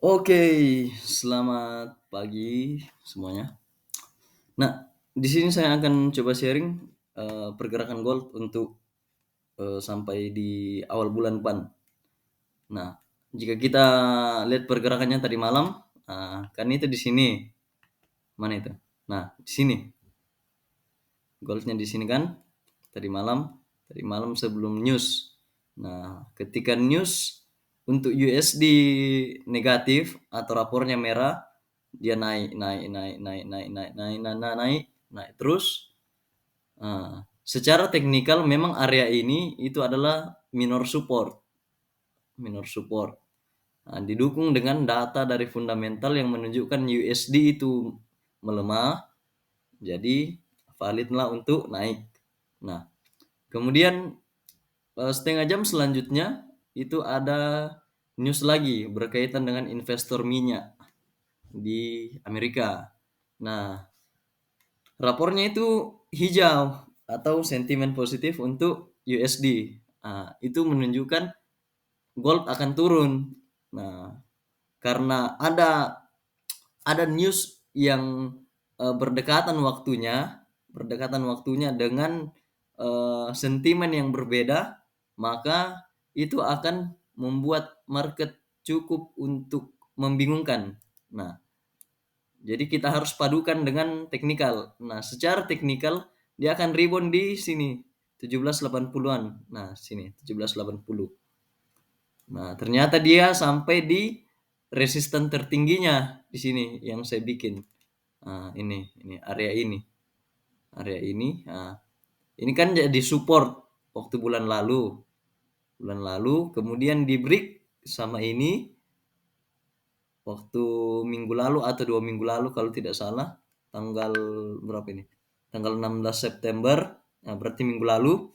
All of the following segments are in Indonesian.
Oke, selamat pagi semuanya. Nah, di sini saya akan coba sharing, pergerakan gold untuk, sampai di awal bulan depan. Nah, jika kita lihat pergerakannya tadi malam, kan itu di sini, mana itu? Nah, di sini, gold-nya di sini kan, tadi malam sebelum news. Nah, ketika news untuk USD negatif atau rapornya merah, dia naik naik naik naik naik naik naik naik naik naik naik terus. Secara teknikal memang area ini itu adalah minor support. Didukung dengan data dari fundamental yang menunjukkan USD itu melemah, jadi validlah untuk naik. Nah, kemudian setengah jam selanjutnya itu ada news lagi berkaitan dengan investor minyak di Amerika. Nah, rapornya itu hijau atau sentimen positif untuk USD. Itu menunjukkan gold akan turun. Nah, karena ada news yang berdekatan waktunya dengan sentimen yang berbeda, maka itu akan membuat market cukup untuk membingungkan. Nah, jadi kita harus padukan dengan teknikal. Nah, secara teknikal dia akan rebound di sini 1780-an. Nah, sini 1780. Nah, ternyata dia sampai di resisten tertingginya di sini yang saya bikin. Ini area ini. Area ini. Ini kan jadi support waktu bulan lalu. Kemudian di break sama ini waktu minggu lalu atau 2 minggu lalu kalau tidak salah, tanggal berapa ini? Tanggal 16 September, berarti minggu lalu.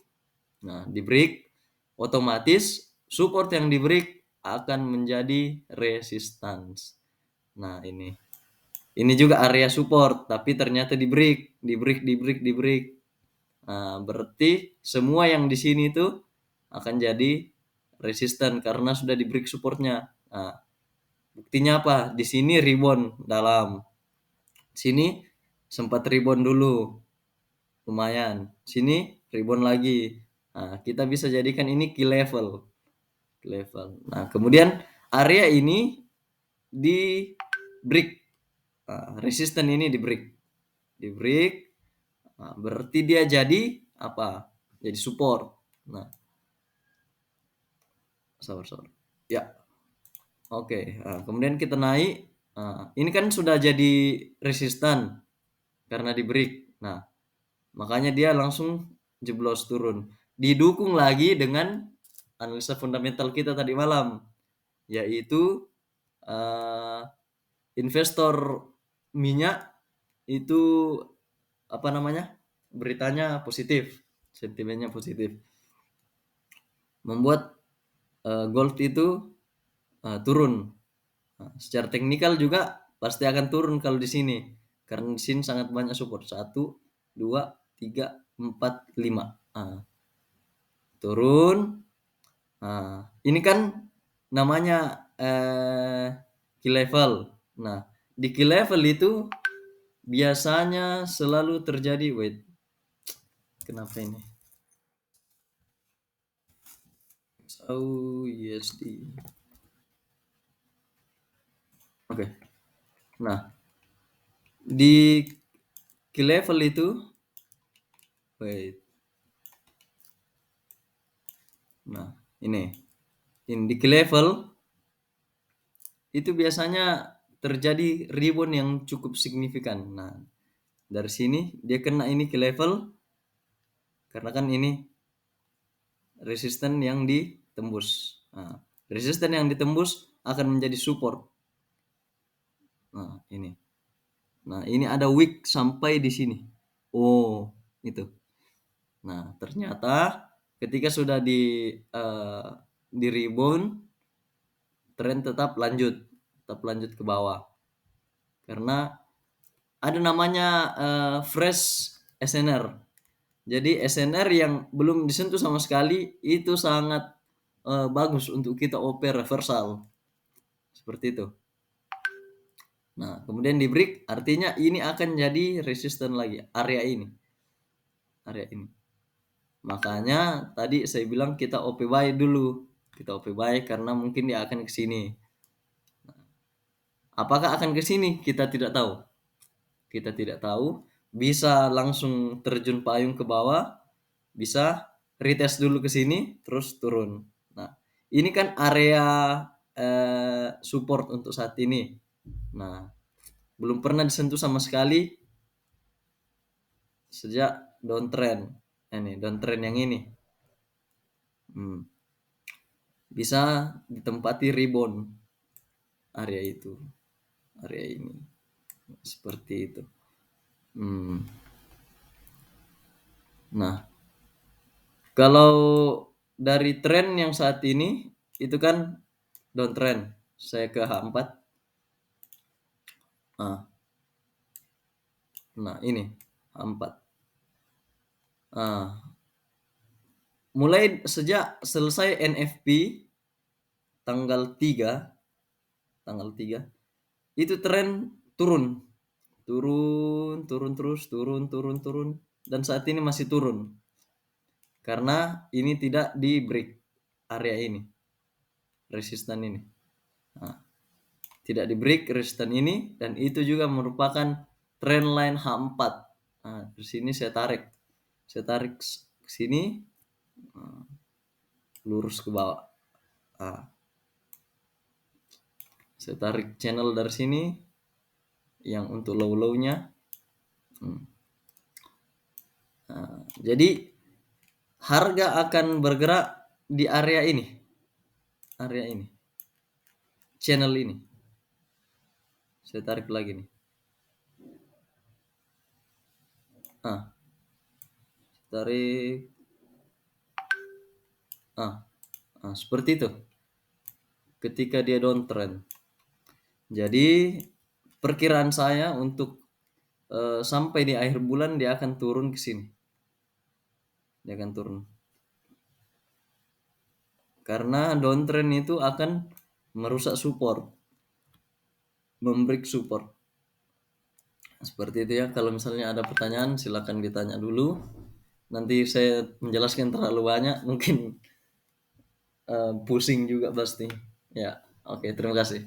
Nah, di break otomatis support yang di break akan menjadi resistance. Nah, ini juga area support, tapi ternyata di break, di break, di break, di break. Berarti semua yang di sini tuh akan jadi resisten karena sudah di break supportnya. Buktinya apa? Di sini rebound dalam. Sini sempat rebound dulu, lumayan. Sini rebound lagi. Kita bisa jadikan ini key level. Nah, kemudian area ini di break. Resisten ini di break. Berarti dia jadi apa? Jadi support. Nah, sabar. Ya, oke. Kemudian kita naik. Ini kan sudah jadi resisten karena di break. Nah, makanya dia langsung jeblos turun. Didukung lagi dengan analisa fundamental kita tadi malam, yaitu uh, investor minyak itu apa namanya? Beritanya positif, sentimennya positif. Membuat gold itu turun. Secara teknikal juga pasti akan turun kalau di sini. Karena di sini sangat banyak support. 1, 2, 3, 4, 5. Turun. Ini kan namanya key level. Nah, di key level itu biasanya selalu terjadi, wait, kenapa ini? USD. Oke. Nah, di key level itu, wait. Nah, ini di key level itu biasanya terjadi rebound yang cukup signifikan. Nah, dari sini dia kena ini key level karena kan ini resisten yang ditembus. Resisten yang ditembus akan menjadi support. Ini. Nah, ini ada wick sampai di sini. Oh, itu. Nah, ternyata ketika sudah di rebound, tren tetap lanjut ke bawah. Karena ada namanya fresh SNR. Jadi SNR yang belum disentuh sama sekali itu sangat bagus untuk kita OP reversal. Seperti itu. Nah, kemudian di break artinya ini akan jadi resisten lagi area ini, area ini. Makanya tadi saya bilang kita OP buy dulu. Kita OP buy karena mungkin dia akan ke sini. Apakah akan ke sini? Kita tidak tahu. Kita tidak tahu. Bisa langsung terjun payung ke bawah, bisa retest dulu ke sini, terus turun. Nah, ini kan area support untuk saat ini. Nah, belum pernah disentuh sama sekali sejak downtrend. Ini downtrend yang ini. Bisa ditempati rebound area itu, area ini. Seperti itu. Nah, kalau dari tren yang saat ini itu kan downtrend. Saya ke H4. Nah, ini H4. Mulai sejak selesai NFP tanggal 3, itu tren turun. Turun terus, turun dan saat ini masih turun. Karena ini tidak di break area ini. Resisten ini. Nah, tidak di break resisten ini dan itu juga merupakan trend line H4. Nah, di sini saya tarik. Saya tarik ke sini lurus ke bawah. Nah, saya tarik channel dari sini yang untuk low-low-nya. Nah, jadi harga akan bergerak di area ini. Area ini. Channel ini. Saya tarik lagi nih. Tarik. Seperti itu. Ketika dia downtrend. Jadi perkiraan saya untuk sampai di akhir bulan dia akan turun ke sini. Dia akan turun. Karena downtrend itu akan merusak support. Membreak support. Seperti itu ya. Kalau misalnya ada pertanyaan silakan ditanya dulu. Nanti saya menjelaskan terlalu banyak mungkin pusing juga pasti. Ya, oke, terima kasih.